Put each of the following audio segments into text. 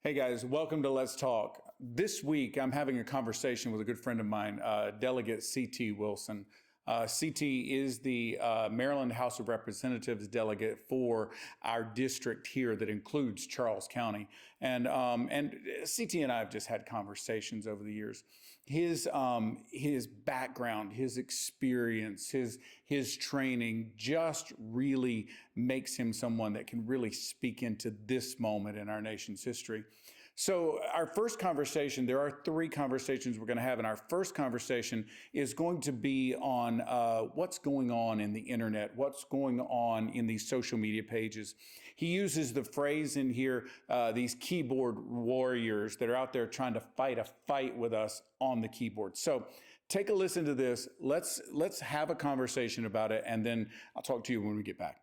Hey guys, welcome to Let's Talk. This week, I'm having a conversation with a good friend of mine, Delegate C.T. Wilson. CT is the Maryland House of Representatives delegate for our district here that includes Charles County. And CT and I have just had conversations over the years. His background, his experience, his training just really makes him someone that can really speak into this moment in our nation's history. So our first conversation, there are three conversations we're going to have, and our first conversation is going to be on what's going on in the internet, what's going on in these social media pages. He uses the phrase in here, these keyboard warriors that are out there trying to fight a fight with us on the keyboard. So take a listen to this. Let's have a conversation about it, and then I'll talk to you when we get back.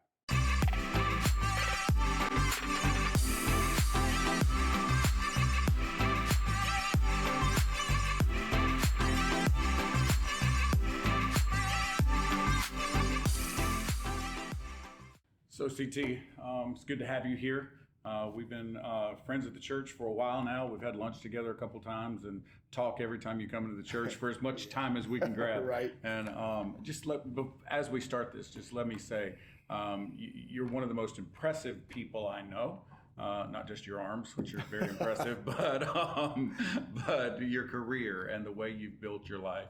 So CT, it's good to have you here. We've been friends at the church for a while now. We've had lunch together a couple times and talk every time you come into the church for as much time as we can grab. Right. And as we start this, just let me say, you're one of the most impressive people I know. Not just your arms, which are very impressive, but your career and the way you've built your life.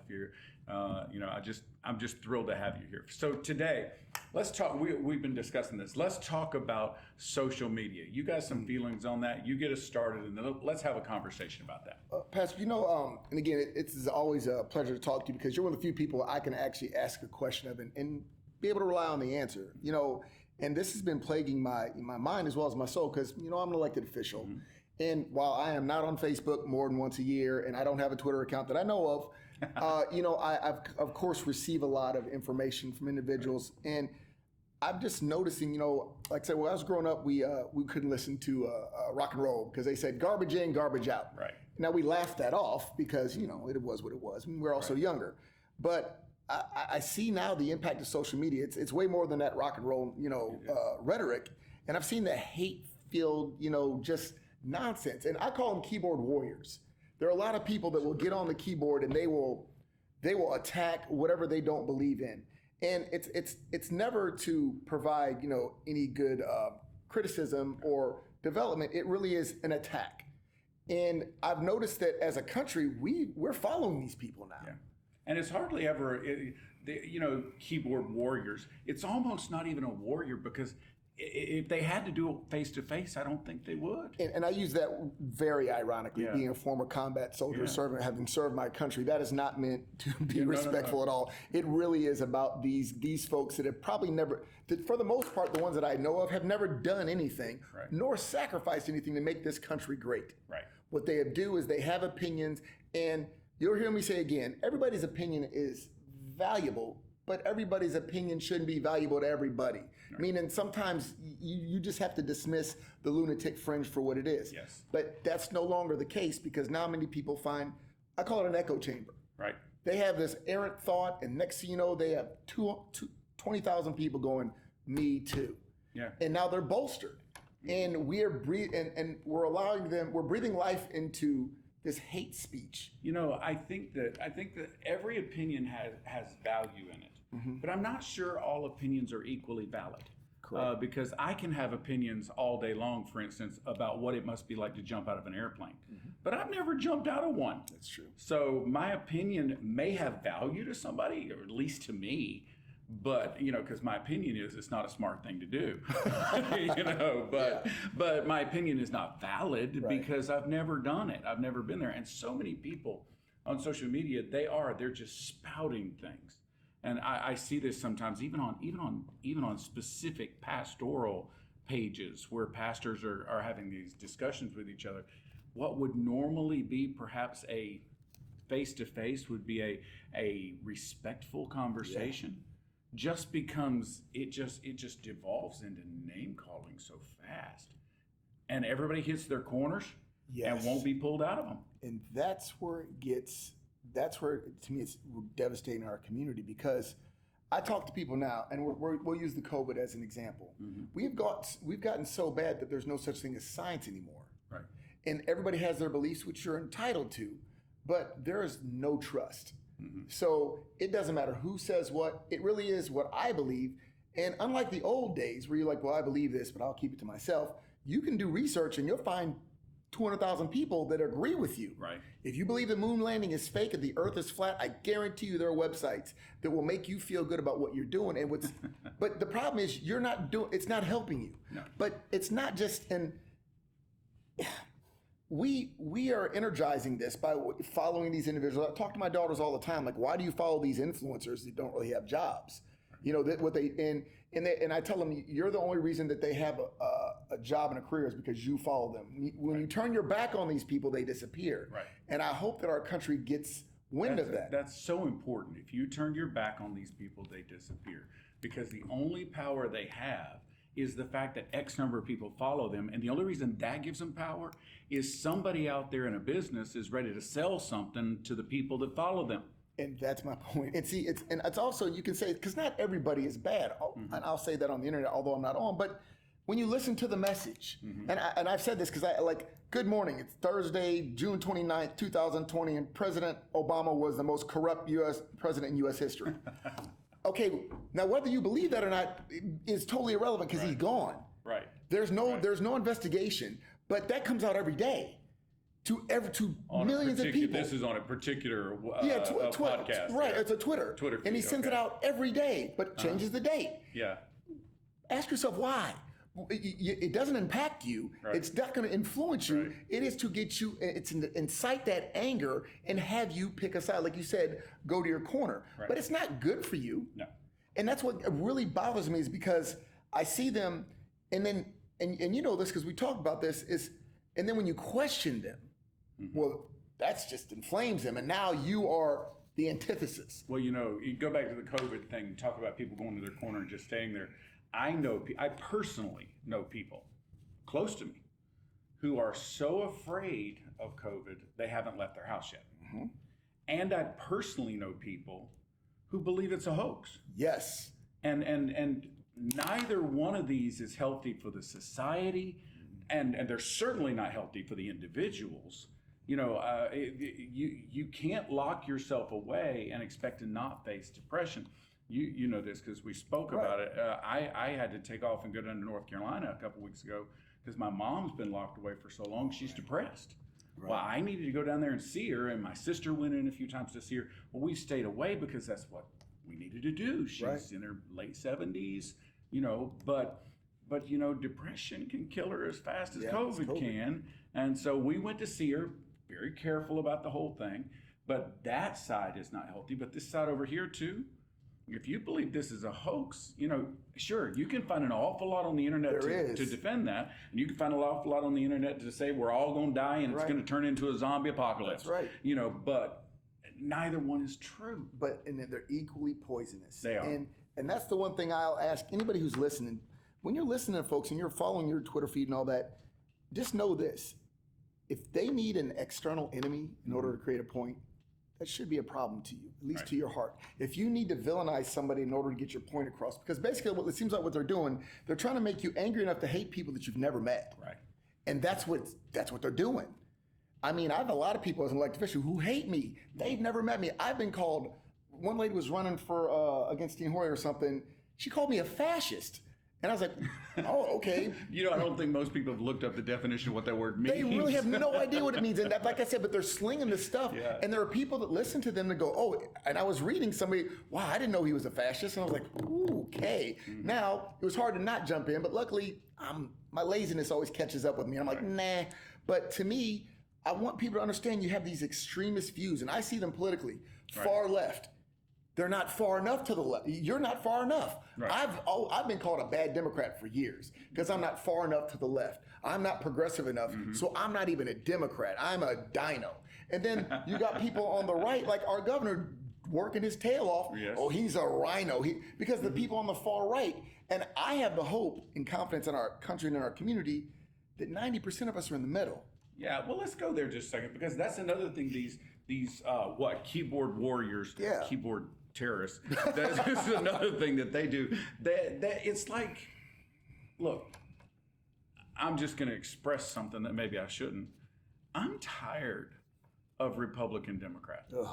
I'm just thrilled to have you here. So today, let's talk. We've been discussing this. Let's talk about social media. You got some feelings on that? You get us started, and then let's have a conversation about that. Pastor, and again, it's always a pleasure to talk to you because you're one of the few people I can actually ask a question of and be able to rely on the answer. And this has been plaguing my mind as well as my soul because, I'm an elected official. Mm-hmm. And while I am not on Facebook more than once a year and I don't have a Twitter account that I know of, I've, of course, receive a lot of information from individuals. And I'm just noticing, like I said, when I was growing up, we couldn't listen to rock and roll because they said garbage in, garbage out. Right. Now, we laughed that off because, it was what it was. We were also younger. But I see now the impact of social media. It's way more than that rock and roll, rhetoric. And I've seen the hate-filled, just nonsense. And I call them keyboard warriors. There are a lot of people that will get on the keyboard and they will attack whatever they don't believe in. And it's never to provide, any good criticism or development. It really is an attack. And I've noticed that as a country, we're following these people now. Yeah. And it's hardly ever, keyboard warriors. It's almost not even a warrior because if they had to do it face to face, I don't think they would. And I use that very ironically, being a former combat soldier, having served my country. That is not meant to be respectful at all. It really is about these folks that have probably never, for the most part, the ones that I know of, have never done anything, nor sacrificed anything to make this country great. Right. What they do is they have opinions, and you'll hear me say again, everybody's opinion is valuable, but everybody's opinion shouldn't be valuable to everybody. Right. Meaning sometimes you just have to dismiss the lunatic fringe for what it is. Yes. But that's no longer the case because now many people find, I call it an echo chamber. Right. They have this errant thought, and next thing you know, they have 20,000 people going, me too. Yeah. And now they're bolstered. And we're breathing life into this hate speech. I think that every opinion has value in it, but I'm not sure all opinions are equally valid. Correct. Because I can have opinions all day long, for instance, about what it must be like to jump out of an airplane, but I've never jumped out of one. That's true. So my opinion may have value to somebody, or at least to me. But, because my opinion is it's not a smart thing to do, but my opinion is not valid because I've never done it. I've never been there. And so many people on social media, they're just spouting things. And I see this sometimes even on specific pastoral pages where pastors are having these discussions with each other. What would normally be perhaps a face-to-face would be a respectful conversation. Yeah. Just becomes it just devolves into name calling so fast, and everybody hits their corners and won't be pulled out of them. And that's where to me it's devastating our community because I talk to people now, and we'll use the COVID as an example. Mm-hmm. We've gotten so bad that there's no such thing as science anymore. Right. and everybody has their beliefs, which you're entitled to, but there is no trust. So it doesn't matter who says what. It really is what I believe. And unlike the old days where you're like, well, I believe this, but I'll keep it to myself. You can do research and you'll find 200,000 people that agree with you. Right. If you believe the moon landing is fake and the earth is flat, I guarantee you there are websites that will make you feel good about what you're doing. And but the problem is you're not doing, it's not helping you. No. But it's not just, and we are energizing this by following these individuals. I talk to my daughters all the time, like, why do you follow these influencers that don't really have jobs? You know, that what they, and I tell them, you're the only reason that they have a job and a career is because you follow them. When you turn your back on these people, they disappear. Right. And I hope that our country gets wind of that. That's so important. If you turn your back on these people, they disappear. Because the only power they have is the fact that X number of people follow them. And the only reason that gives them power is somebody out there in a business is ready to sell something to the people that follow them. And that's my point. And see, it's also, you can say, because not everybody is bad. And I'll say that on the internet, although I'm not on, but when you listen to the message, and I've said this because I like, good morning, it's Thursday, June 29th, 2020, and President Obama was the most corrupt U.S. president in U.S. history. Okay, now whether you believe that or not is totally irrelevant because he's gone. Right. There's no investigation, but that comes out every day to millions of people. This is on a particular podcast. Right, it's a Twitter feed, and he sends it out every day, but changes the date. Yeah. Ask yourself why. It doesn't impact you. Right. It's not going to influence you. Right. It is to get you. It's to incite that anger and have you pick a side, like you said, go to your corner. Right. But it's not good for you. No. And that's what really bothers me is because I see them, and then and you know this because we talked about this and then when you question them, well, that's just inflames them, and now you are the antithesis. Well, you know, you go back to the COVID thing and talk about people going to their corner and just staying there. I personally know people close to me who are so afraid of COVID, they haven't left their house yet. And I personally know people who believe it's a hoax. Yes. And neither one of these is healthy for the society, and they're certainly not healthy for the individuals. You know, you can't lock yourself away and expect to not face depression. You know this because we spoke about it. I had to take off and go down to North Carolina a couple weeks ago because my mom's been locked away for so long. She's depressed. Well, I needed to go down there and see her, and my sister went in a few times to see her. Well, we stayed away because that's what we needed to do. She's in her late 70s, you know, but you know, depression can kill her as fast as COVID can. And so we went to see her, very careful about the whole thing. But that side is not healthy. But this side over here too, if you believe this is a hoax, you know, sure, you can find an awful lot on the internet to defend that. And you can find an awful lot on the internet to say we're all going to die and it's going to turn into a zombie apocalypse. That's right. You know, but neither one is true. And then they're equally poisonous. They are. And that's the one thing I'll ask anybody who's listening. When you're listening to folks and you're following your Twitter feed and all that, just know this. If they need an external enemy in order to create a point, that should be a problem to you, at least to your heart. If you need to villainize somebody in order to get your point across, because basically what it seems like what they're doing, they're trying to make you angry enough to hate people that you've never met. Right. And that's what they're doing. I mean, I have a lot of people as an elected official who hate me. They've never met me. I've been called, one lady was running for against Dean Hoyer or something. She called me a fascist. And I was like, oh, okay. You know, I don't think most people have looked up the definition of what that word means. They really have no idea what it means. And that, like I said, but they're slinging this stuff. Yeah. And there are people that listen to them and go, oh, and I was reading somebody, wow, I didn't know he was a fascist. And I was like, ooh, okay. Now, it was hard to not jump in, but luckily, my laziness always catches up with me. I'm like, nah. But to me, I want people to understand you have these extremist views, and I see them politically, far left. They're not far enough to the left. You're not far enough. Right. I've been called a bad Democrat for years because I'm not far enough to the left. I'm not progressive enough, so I'm not even a Democrat. I'm a dino. And then you got people on the right, like our governor, working his tail off. Yes. Oh, he's a rhino. Because the people on the far right, and I have the hope and confidence in our country and in our community that 90% of us are in the middle. Yeah, well, let's go there just a second because that's another thing. These keyboard warriors, keyboard terrorists. That's another thing that they do. That it's like, look, I'm just going to express something that maybe I shouldn't. I'm tired of Republican Democrats. Ugh.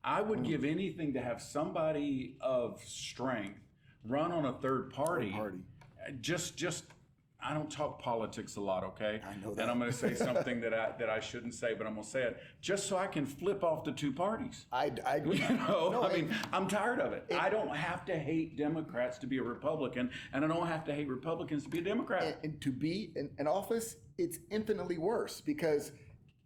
I would give anything to have somebody of strength run on a third party. Just I don't talk politics a lot, okay? I know that. And I'm going to say something that I shouldn't say, but I'm going to say it just so I can flip off the two parties. I agree. I'm tired of it. I don't have to hate Democrats to be a Republican, and I don't have to hate Republicans to be a Democrat. And to be in office, it's infinitely worse because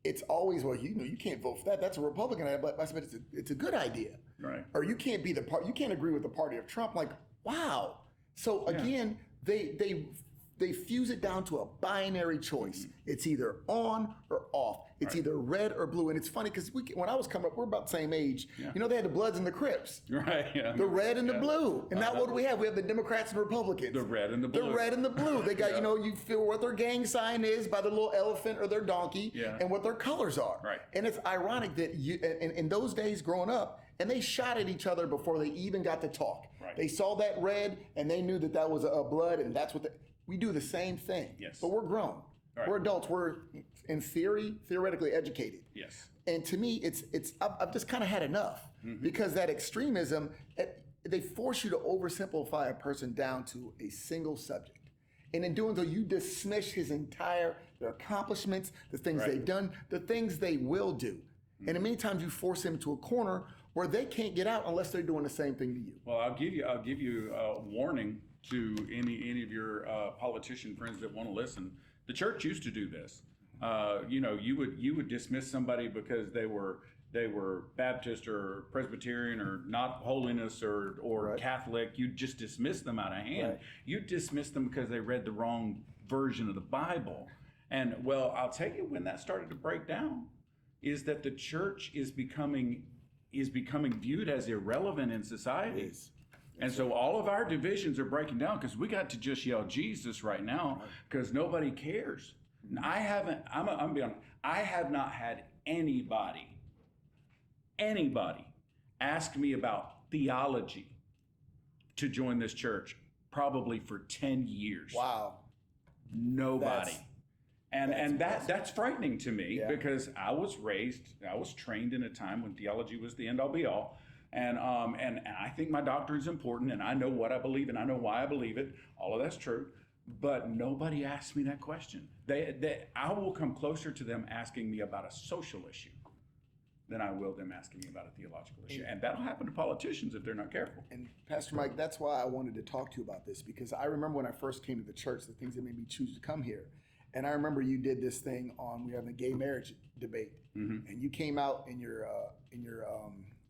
it's always, well, you can't vote for that. That's a Republican idea, but I said it's a good idea. Right. Or you can't be you can't agree with the party of Trump. Like, wow. So again, they fuse it down to a binary choice. Mm-hmm. It's either on or off. It's either red or blue. And it's funny because when I was coming up, we're about the same age. Yeah. You know, they had the Bloods and the Crips. Right. Yeah. The red and the blue. And now what do we have? We have the Democrats and Republicans. The red and the blue. The red and the blue. They got, you feel what their gang sign is by the little elephant or their donkey and what their colors are. Right. And it's ironic that in those days growing up, and they shot at each other before they even got to talk. Right. They saw that red and they knew that was a blood, and that's what we do the same thing. Yes. But we're grown. Right. We're adults. We're in theoretically educated. Yes. And to me, I've just kind of had enough because that extremism, they force you to oversimplify a person down to a single subject. And in doing so, you dismiss their accomplishments, the things they've done, the things they will do. And many times you force them to a corner where they can't get out unless they're doing the same thing to you. Well, I'll give you a warning to any of your politician friends that want to listen. The church used to do this. You would dismiss somebody because they were Baptist or Presbyterian or not holiness or Catholic. You just dismiss them out of hand. Right. You dismiss them because they read the wrong version of the Bible. And well, I'll tell you when that started to break down is that the church is becoming viewed as irrelevant in society. And so all of our divisions are breaking down because we got to just yell Jesus right now because nobody cares. And I have not had anybody ask me about theology to join this church probably for 10 years. Wow. Nobody. That's frightening to me because I was trained in a time when theology was the end all be all. And I think my doctrine is important, and I know what I believe, and I know why I believe it. All of that's true, but nobody asked me that question. I will come closer to them asking me about a social issue than I will them asking me about a theological issue, and that'll happen to politicians if they're not careful. And Pastor Mike, that's why I wanted to talk to you about this because I remember when I first came to the church, the things that made me choose to come here. And I remember you did this thing we were having a gay marriage debate, and you came out in your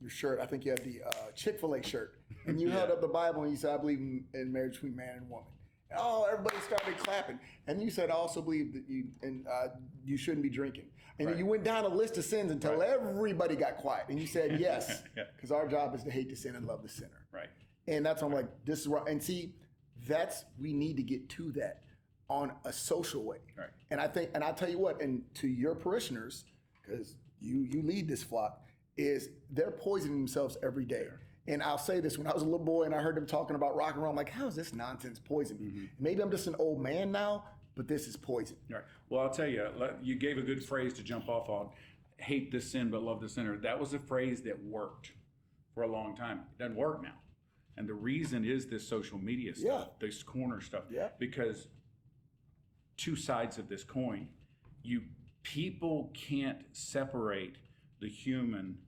shirt. I think you had the Chick-fil-A shirt, and you held up the Bible and you said, "I believe in marriage between man and woman." And everybody started clapping, and you said, "I also believe that you shouldn't be drinking." And then you went down a list of sins until everybody got quiet, and you said, "Yes," because our job is to hate the sin and love the sinner. Right. And that's why I'm like, this is right. And see, we need to get to that on a social way. Right. And I think, and I'll tell you what, and to your parishioners, because you lead this flock, is they're poisoning themselves every day. Sure. And I'll say this, when I was a little boy and I heard them talking about rock and roll, I'm like, how is this nonsense poison? Mm-hmm. Maybe I'm just an old man now, but this is poison. Right. Well, I'll tell you, you gave a good phrase to jump off on. Hate the sin, but love the sinner. That was a phrase that worked for a long time. It doesn't work now. And the reason is this social media stuff, this corner stuff. Yeah. Because two sides of this coin, people can't separate the human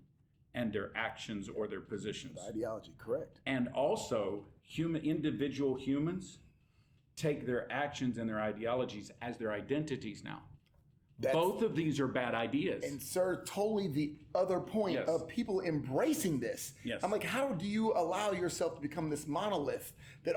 and their actions or their positions. The ideology, correct. And also, individual humans take their actions and their ideologies as their identities now. Both of these are bad ideas. And sir, totally the other point of people embracing this. Yes. I'm like, how do you allow yourself to become this monolith that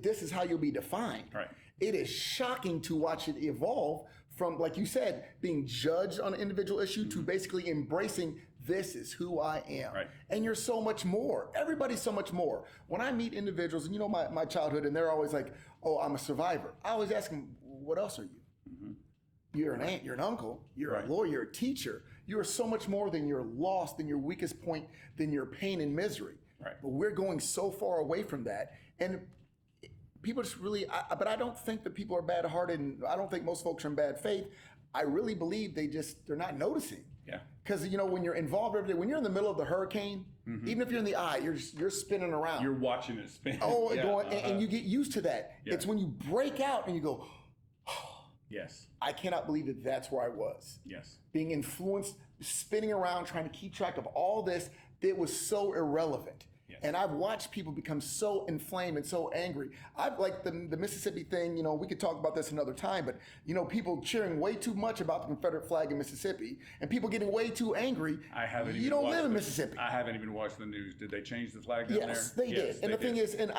this is how you'll be defined? Right. It is shocking to watch it evolve from, like you said, being judged on an individual issue to basically embracing this is who I am. Right. And you're so much more. Everybody's so much more. When I meet individuals, and you know my childhood, and they're always like, oh, I'm a survivor. I always ask them, what else are you? Mm-hmm. You're an aunt, you're an uncle, you're a lawyer, you're a teacher. You are so much more than your loss, than your weakest point, than your pain and misery. Right. But we're going so far away from that. And people just really, but I don't think that people are bad-hearted, and I don't think most folks are in bad faith. I really believe they're not noticing. Yeah. Because, when you're involved every day, when you're in the middle of the hurricane, even if you're in the eye, you're spinning around. You're watching it spin. Oh, and you get used to that. Yeah. It's when you break out and you go, yes. I cannot believe that's where I was. Yes. Being influenced, spinning around, trying to keep track of all this that was so irrelevant. Yes. And I've watched people become so inflamed and so angry. I've like the Mississippi thing, we could talk about this another time, but people cheering way too much about the Confederate flag in Mississippi and people getting way too angry. You don't live in Mississippi. I haven't even watched the news. Did they change the flag down there? Yes, they did. And the thing is, and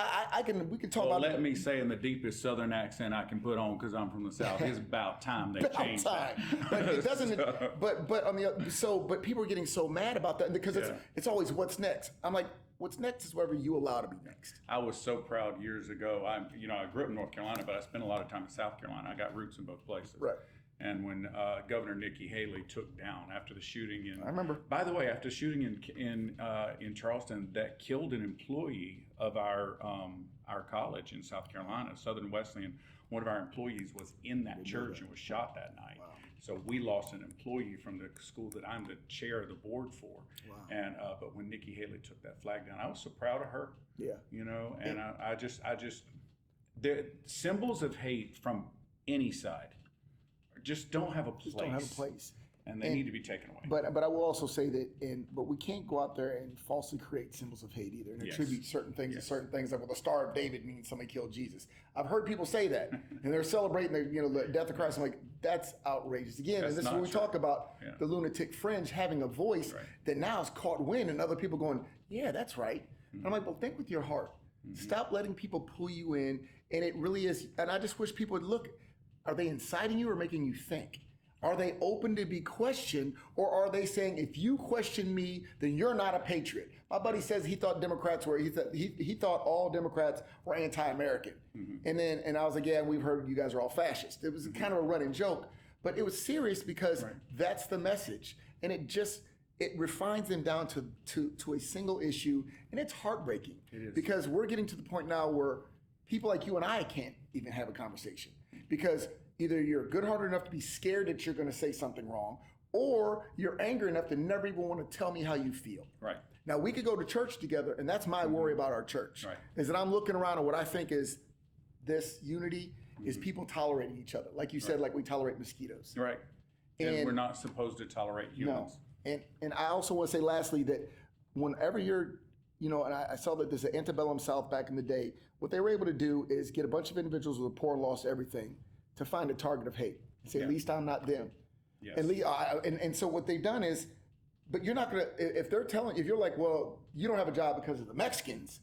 we can talk about. Let me say in the deepest Southern accent I can put on because I'm from the South. It's about time they changed that. But it doesn't. But on the but people are getting so mad about that because it's always what's next. I'm like, what's next is whatever you allow to be next. I was so proud years ago. I grew up in North Carolina, but I spent a lot of time in South Carolina. I got roots in both places. Right. And when Governor Nikki Haley took down after the shooting I remember. By the way, after shooting in Charleston that killed an employee of our college in South Carolina, Southern Wesleyan, one of our employees was in that church and was shot that night. Wow. So we lost an employee from the school that I'm the chair of the board for. Wow. And but when Nikki Haley took that flag down, I was so proud of her. Yeah. And I just the symbols of hate from any side just don't have a place. And they need to be taken away. But I will also say that, but we can't go out there and falsely create symbols of hate either and attribute certain things to certain things. Like, well, the Star of David means somebody killed Jesus. I've heard people say that, and they're celebrating the death of Christ. I'm like, that's outrageous. Again, and this is when we talk about the lunatic fringe having a voice that now is caught wind, and other people going, yeah, that's right. And I'm like, well, think with your heart. Stop letting people pull you in, and it really is. And I just wish people would look. Are they inciting you or making you think? Are they open to be questioned, or are they saying, if you question me, then you're not a patriot? My buddy says he thought Democrats were, he thought all Democrats were anti-American. And I was like, yeah, we've heard you guys are all fascist. It was kind of a running joke, but it was serious because that's the message. And it refines them down to a single issue, and it's heartbreaking. It is. Because we're getting to the point now where people like you and I can't even have a conversation because either you're good-hearted enough to be scared that you're going to say something wrong, or you're angry enough to never even want to tell me how you feel. Right. Now, we could go to church together, and that's my worry about our church, is that I'm looking around and what I think is this unity is people tolerating each other. Like you said, like we tolerate mosquitoes. Right. And we're not supposed to tolerate humans. No. And I also want to say lastly that whenever you're, and I saw that there's an antebellum South back in the day, what they were able to do is get a bunch of individuals with a poor lost everything to find a target of hate and say, at least I'm not them. Yes. And so what they've done is, but you're not going to, if you're like, well, you don't have a job because of the Mexicans,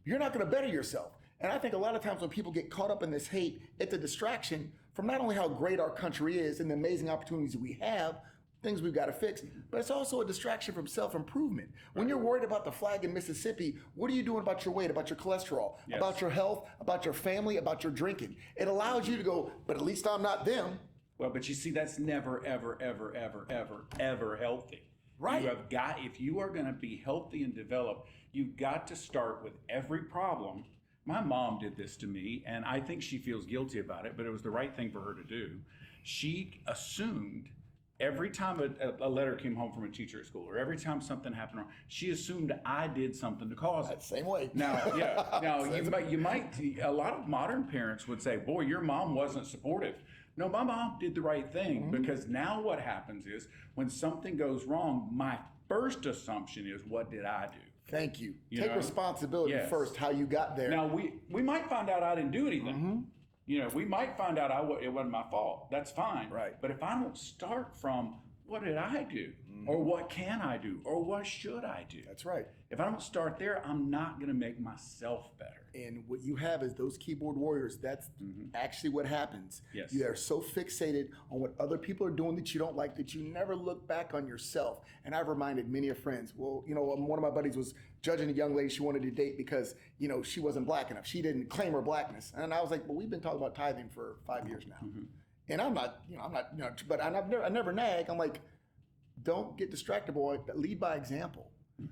you're not going to better yourself. And I think a lot of times when people get caught up in this hate, it's a distraction from not only how great our country is and the amazing opportunities we have, things we've got to fix, but it's also a distraction from self-improvement. When you're worried about the flag in Mississippi, what are you doing about your weight, about your cholesterol, about your health, about your family, about your drinking? It allows you to go, but at least I'm not them. Well, but you see, that's never, ever, ever, ever, ever, ever healthy. Right. If you are going to be healthy and develop, you've got to start with every problem. My mom did this to me, and I think she feels guilty about it, but it was the right thing for her to do. She assumed every time a letter came home from a teacher at school, or every time something happened wrong, she assumed I did something to cause it. Same way. Now, you might. A lot of modern parents would say, "Boy, your mom wasn't supportive." No, my mom did the right thing because now what happens is when something goes wrong, my first assumption is, "What did I do?" Thank you. Take responsibility first. How you got there. Now we might find out I didn't do anything. We might find out it wasn't my fault. That's fine. Right. But if I don't start from what did I do, or what can I do, or what should I do? That's right. If I don't start there, I'm not going to make myself better. And what you have is those keyboard warriors. That's actually what happens. Yes. You are so fixated on what other people are doing that you don't like that you never look back on yourself. And I've reminded many of friends, well, one of my buddies was judging a young lady she wanted to date because, she wasn't black enough. She didn't claim her blackness. And I was like, well, we've been talking about tithing for 5 years now. And I'm not, but I never nag. I'm like, don't get distracted, boy. Lead by example.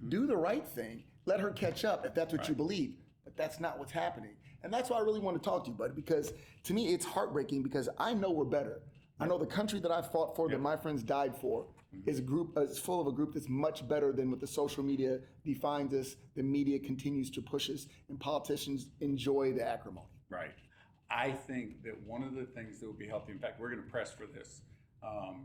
Do the right thing. Let her catch up if that's what you believe. But that's not what's happening. And that's why I really want to talk to you, bud, because to me, it's heartbreaking because I know we're better. I know the country that I fought for, that my friends died for, is full of a group that's much better than what the social media defines us, the media continues to push us, and politicians enjoy the acrimony. Right. I think that one of the things that would be healthy, in fact, we're going to press for this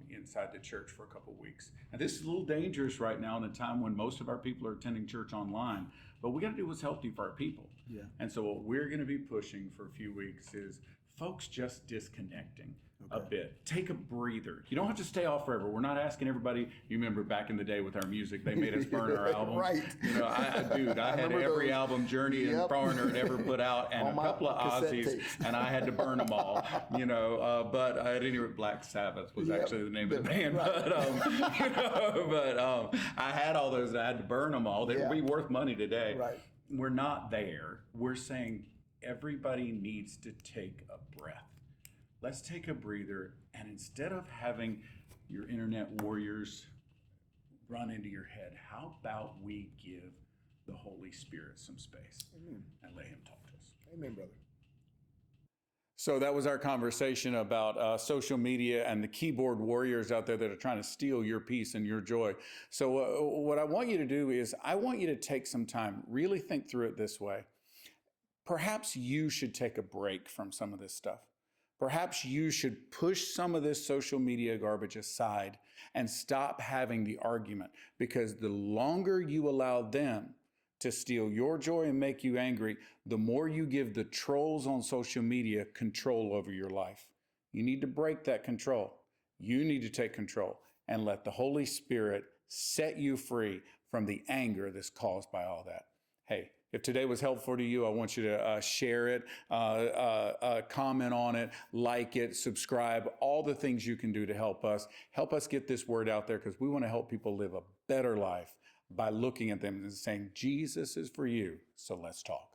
inside the church for a couple of weeks. And this is a little dangerous right now in a time when most of our people are attending church online, but we got to do what's healthy for our people. Yeah. And so what we're going to be pushing for a few weeks is folks just disconnecting a bit. Take a breather. You don't have to stay off forever. We're not asking everybody. You remember back in the day with our music, they made us burn our albums. Right. You know, I had every album Journey and Foreigner had ever put out, and a couple of Ozzies, and I had to burn them all. You know, but at any rate, Black Sabbath was actually the name of the band. Right. But I had all those. And I had to burn them all. They would be worth money today. Right. We're not there. We're saying everybody needs to take a breath. Let's take a breather, and instead of having your internet warriors run into your head, how about we give the Holy Spirit some space and let him talk to us? Amen, brother. So that was our conversation about social media and the keyboard warriors out there that are trying to steal your peace and your joy. So what I want you to do is I want you to take some time, really think through it this way. Perhaps you should take a break from some of this stuff. Perhaps you should push some of this social media garbage aside and stop having the argument, because the longer you allow them to steal your joy and make you angry, the more you give the trolls on social media control over your life. You need to break that control. You need to take control and let the Holy Spirit set you free from the anger that's caused by all that. Hey, if today was helpful to you, I want you to share it, comment on it, like it, subscribe, all the things you can do to help us get this word out there, because we want to help people live a better life by looking at them and saying, Jesus is for you, so let's talk.